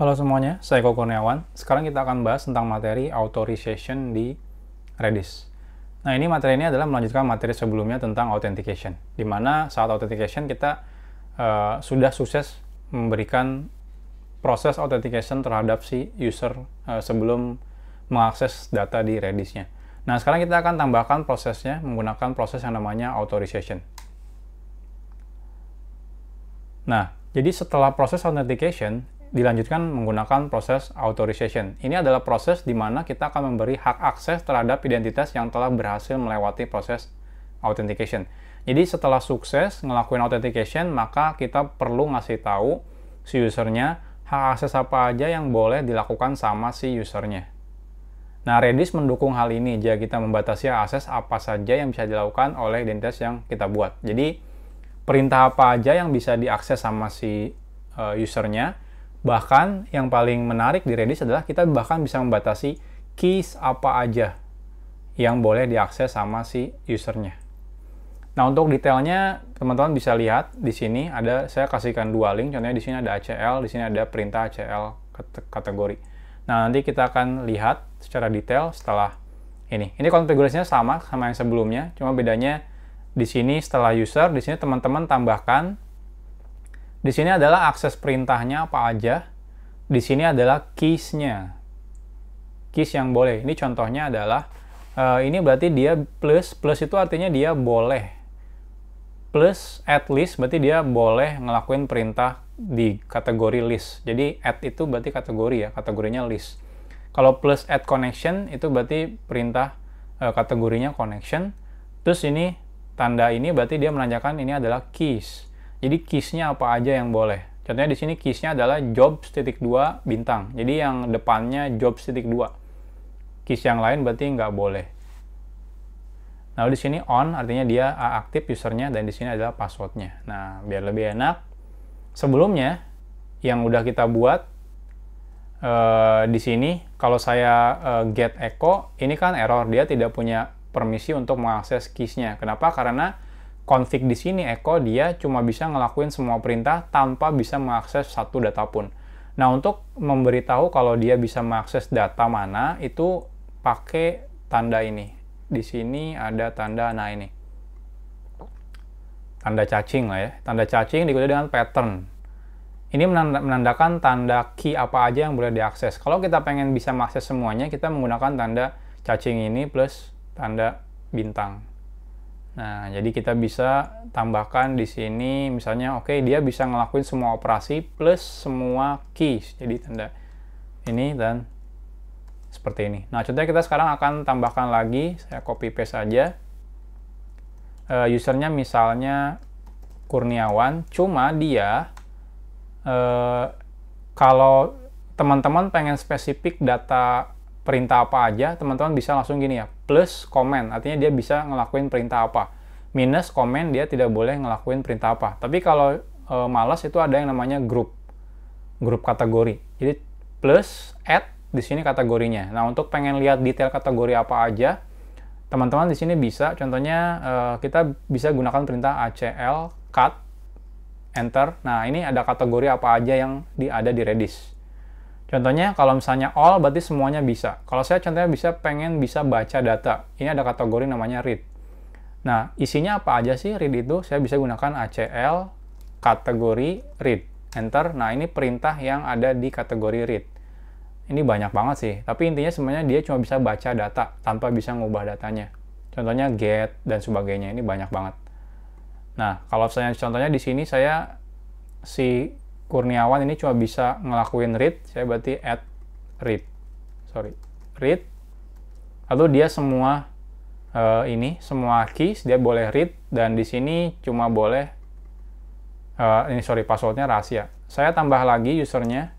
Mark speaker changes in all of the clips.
Speaker 1: Halo semuanya, saya Eko Kurniawan. Sekarang kita akan bahas tentang materi authorization di Redis. Nah, ini materi ini adalah melanjutkan materi sebelumnya tentang authentication, di mana saat authentication kita sudah sukses memberikan proses authentication terhadap si user sebelum mengakses data di Redis-nya. Nah, sekarang kita akan tambahkan prosesnya menggunakan proses yang namanya authorization. Nah, jadi setelah proses authentication, dilanjutkan menggunakan proses authorization. Ini adalah proses di mana kita akan memberi hak akses terhadap identitas yang telah berhasil melewati proses authentication. Jadi setelah sukses ngelakuin authentication, maka kita perlu ngasih tahu si usernya hak akses apa aja yang boleh dilakukan sama si usernya. Nah, Redis mendukung hal ini, jika kita membatasi akses apa saja yang bisa dilakukan oleh identitas yang kita buat. Jadi, perintah apa aja yang bisa diakses sama si usernya. Bahkan yang paling menarik di Redis adalah kita bahkan bisa membatasi keys apa aja yang boleh diakses sama si usernya. Nah, untuk detailnya teman-teman bisa lihat di sini saya kasihkan dua link. Contohnya di sini ada ACL, di sini ada perintah ACL kategori. Nah, nanti kita akan lihat secara detail setelah ini. Ini konfigurasinya sama yang sebelumnya, cuma bedanya di sini setelah user, di sini teman-teman tambahkan. Di sini adalah akses perintahnya apa aja. Di sini adalah keys-nya. Keys yang boleh. Ini contohnya adalah, ini berarti dia plus. Plus itu artinya dia boleh. Plus at list berarti dia boleh ngelakuin perintah di kategori list. Jadi add itu berarti kategori ya, kategorinya list. Kalau plus add connection itu berarti perintah kategorinya connection. Terus ini tanda ini berarti dia menandakan ini adalah keys. Jadi keys-nya apa aja yang boleh. Contohnya di sini keys-nya adalah jobs.2 bintang. Jadi yang depannya jobs.2. Keys yang lain berarti nggak boleh. Nah, di sini on artinya dia aktif usernya, dan di sini adalah passwordnya. Nah, biar lebih enak, sebelumnya yang udah kita buat di sini, kalau saya get echo, ini kan error, dia tidak punya permisi untuk mengakses keys-nya. Kenapa? Karena config di sini echo dia cuma bisa ngelakuin semua perintah tanpa bisa mengakses satu data pun. Nah, untuk memberitahu kalau dia bisa mengakses data mana, itu pakai tanda ini. Di sini ada tanda, nah ini. Tanda caching lah ya. Tanda caching diikuti dengan pattern. Ini menandakan tanda key apa aja yang boleh diakses. Kalau kita pengen bisa mengakses semuanya, kita menggunakan tanda caching ini plus tanda bintang. Nah, jadi kita bisa tambahkan di sini, misalnya, oke, dia bisa ngelakuin semua operasi plus semua keys. Jadi tanda ini dan seperti ini. Nah, contohnya kita sekarang akan tambahkan lagi, saya copy paste saja. Usernya misalnya Kurniawan, cuma dia, kalau teman-teman pengen spesifik data perintah apa aja, teman-teman bisa langsung gini ya, plus comment, artinya dia bisa ngelakuin perintah apa. Minus comment, dia tidak boleh ngelakuin perintah apa. Tapi kalau malas itu ada yang namanya grup kategori. Jadi plus add di sini kategorinya. Nah, untuk pengen lihat detail kategori apa aja, teman-teman di sini bisa, contohnya kita bisa gunakan perintah ACL cut enter. Nah, ini ada kategori apa aja yang ada di Redis. Contohnya, kalau misalnya all, berarti semuanya bisa. Kalau saya contohnya pengen bisa baca data. Ini ada kategori namanya read. Nah, isinya apa aja sih read itu? Saya bisa gunakan ACL, kategori, read. Enter. Nah, ini perintah yang ada di kategori read. Ini banyak banget sih. Tapi intinya sebenarnya dia cuma bisa baca data, tanpa bisa ngubah datanya. Contohnya get, dan sebagainya. Ini banyak banget. Nah, kalau misalnya contohnya di sini si Kurniawan ini cuma bisa ngelakuin read, saya berarti add read. Read. Lalu dia semua semua keys dia boleh read, dan di sini cuma boleh passwordnya rahasia. Saya tambah lagi usernya.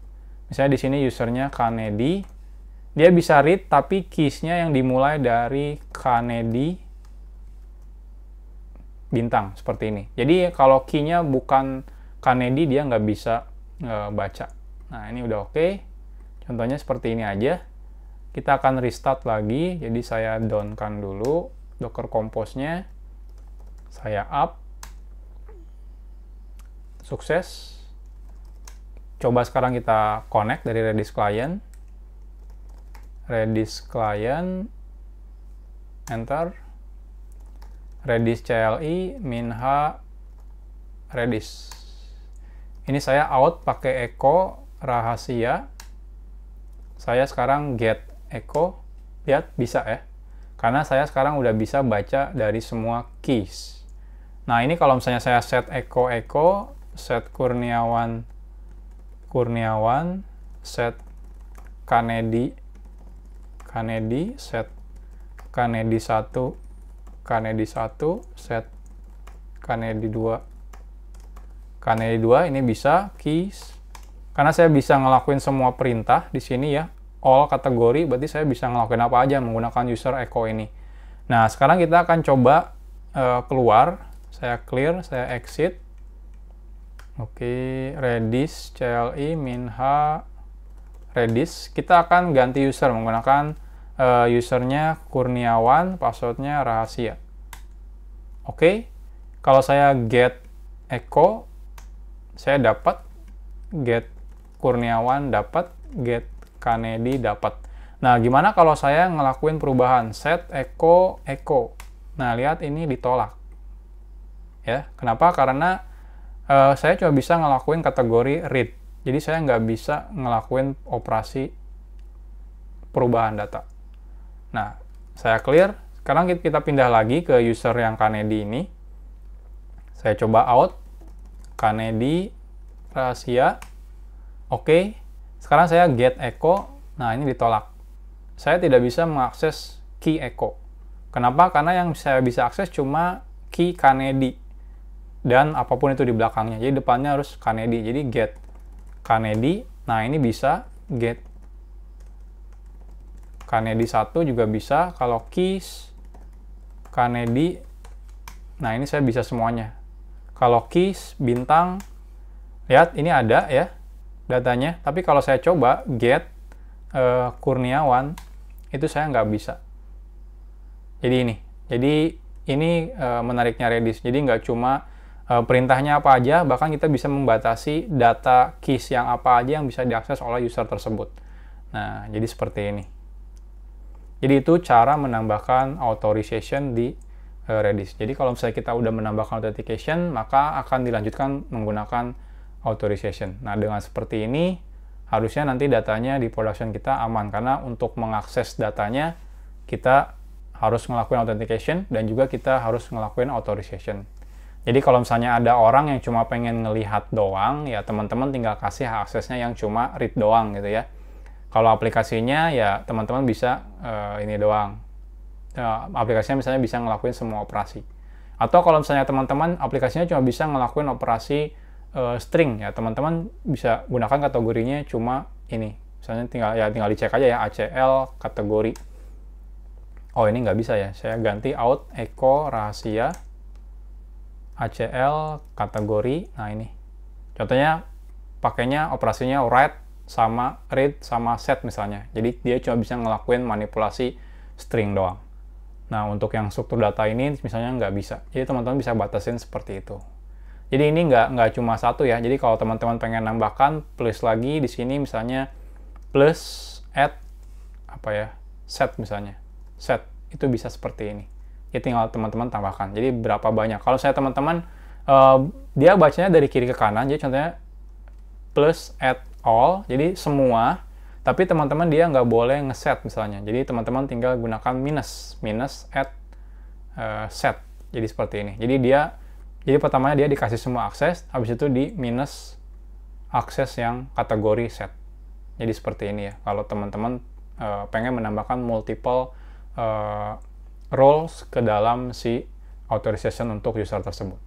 Speaker 1: Misalnya di sini usernya Kennedy. Dia bisa read, tapi keys-nya yang dimulai dari Kennedy bintang seperti ini. Jadi kalau key-nya bukan Kennedy, dia nggak bisa baca. Nah, ini udah oke. Contohnya seperti ini aja. Kita akan restart lagi. Jadi saya down-kan dulu Docker Compose-nya. Saya up. Sukses. coba sekarang kita connect dari Redis client. Redis client, enter. Redis CLI, minha, Redis. Ini saya out pakai echo rahasia. Saya sekarang get echo. Lihat, bisa ya. Karena saya sekarang udah bisa baca dari semua keys. Nah, ini kalau misalnya saya set echo, set Kurniawan, set Kanedi, set Kanedi 1, set Kanedi 2, ini bisa keys. Karena saya bisa ngelakuin semua perintah di sini ya, all kategori, berarti saya bisa ngelakuin apa aja menggunakan user echo ini. Nah, sekarang kita akan coba keluar. Saya clear, saya exit. Oke, Redis CLI, minha, Redis. Kita akan ganti user menggunakan usernya Kurniawan, passwordnya rahasia. Oke, kalau saya get echo, saya dapat, get Kurniawan dapat, get Kanedi dapat. Nah, gimana kalau saya ngelakuin perubahan set echo. Nah, lihat ini ditolak. Ya, kenapa? Karena saya cuma bisa ngelakuin kategori read. Jadi saya nggak bisa ngelakuin operasi perubahan data. Nah, saya clear. Sekarang kita pindah lagi ke user yang Kanedi ini. Saya coba out. Kanedi, rahasia. Oke. Sekarang saya get echo. Nah, ini ditolak. Saya tidak bisa mengakses key echo. Kenapa? Karena yang saya bisa akses cuma key Kanedi. Dan apapun itu di belakangnya. Jadi depannya harus Kanedi. Jadi get Kanedi. Nah, ini bisa get Kanedi 1 juga bisa. Kalau keys Kanedi, nah ini saya bisa semuanya. Kalau keys bintang, lihat ini ada ya datanya. Tapi kalau saya coba get Kurniawan, itu saya nggak bisa. Jadi ini menariknya Redis. Jadi nggak cuma perintahnya apa aja, bahkan kita bisa membatasi data keys yang apa aja yang bisa diakses oleh user tersebut. Nah, jadi seperti ini. Jadi itu cara menambahkan authorization di Redis. Jadi kalau misalnya kita udah menambahkan authentication, maka akan dilanjutkan menggunakan authorization. Nah, dengan seperti ini, harusnya nanti datanya di production kita aman. Karena untuk mengakses datanya, kita harus ngelakuin authentication, dan juga kita harus ngelakuin authorization. Jadi kalau misalnya ada orang yang cuma pengen ngelihat doang, ya teman-teman tinggal kasih hak aksesnya yang cuma read doang gitu ya. Kalau aplikasinya, ya teman-teman bisa ini doang. Aplikasinya misalnya bisa ngelakuin semua operasi. Atau kalau misalnya teman-teman aplikasinya cuma bisa ngelakuin operasi string, ya teman-teman bisa gunakan kategorinya cuma ini. Misalnya tinggal dicek aja ya, ACL kategori. Oh, ini nggak bisa ya. Saya ganti out echo rahasia ACL kategori. Nah, ini. Contohnya pakainya operasinya write sama read sama set misalnya. Jadi dia cuma bisa ngelakuin manipulasi string doang. Nah, untuk yang struktur data ini misalnya nggak bisa. Jadi teman-teman bisa batasin seperti itu. Jadi ini nggak cuma satu ya. Jadi kalau teman-teman pengen nambahkan plus lagi di sini misalnya plus add apa ya, set misalnya. Set itu bisa seperti ini. Jadi tinggal teman-teman tambahkan. Jadi berapa banyak. Kalau saya teman-teman dia bacanya dari kiri ke kanan. Jadi contohnya plus add all, jadi semua, tapi teman-teman dia nggak boleh ngeset misalnya. Jadi teman-teman tinggal gunakan minus add set. Jadi seperti ini. Jadi pertamanya dia dikasih semua akses, habis itu di minus akses yang kategori set. Jadi seperti ini ya. Kalau teman-teman pengen menambahkan multiple roles ke dalam si authorization untuk user tersebut.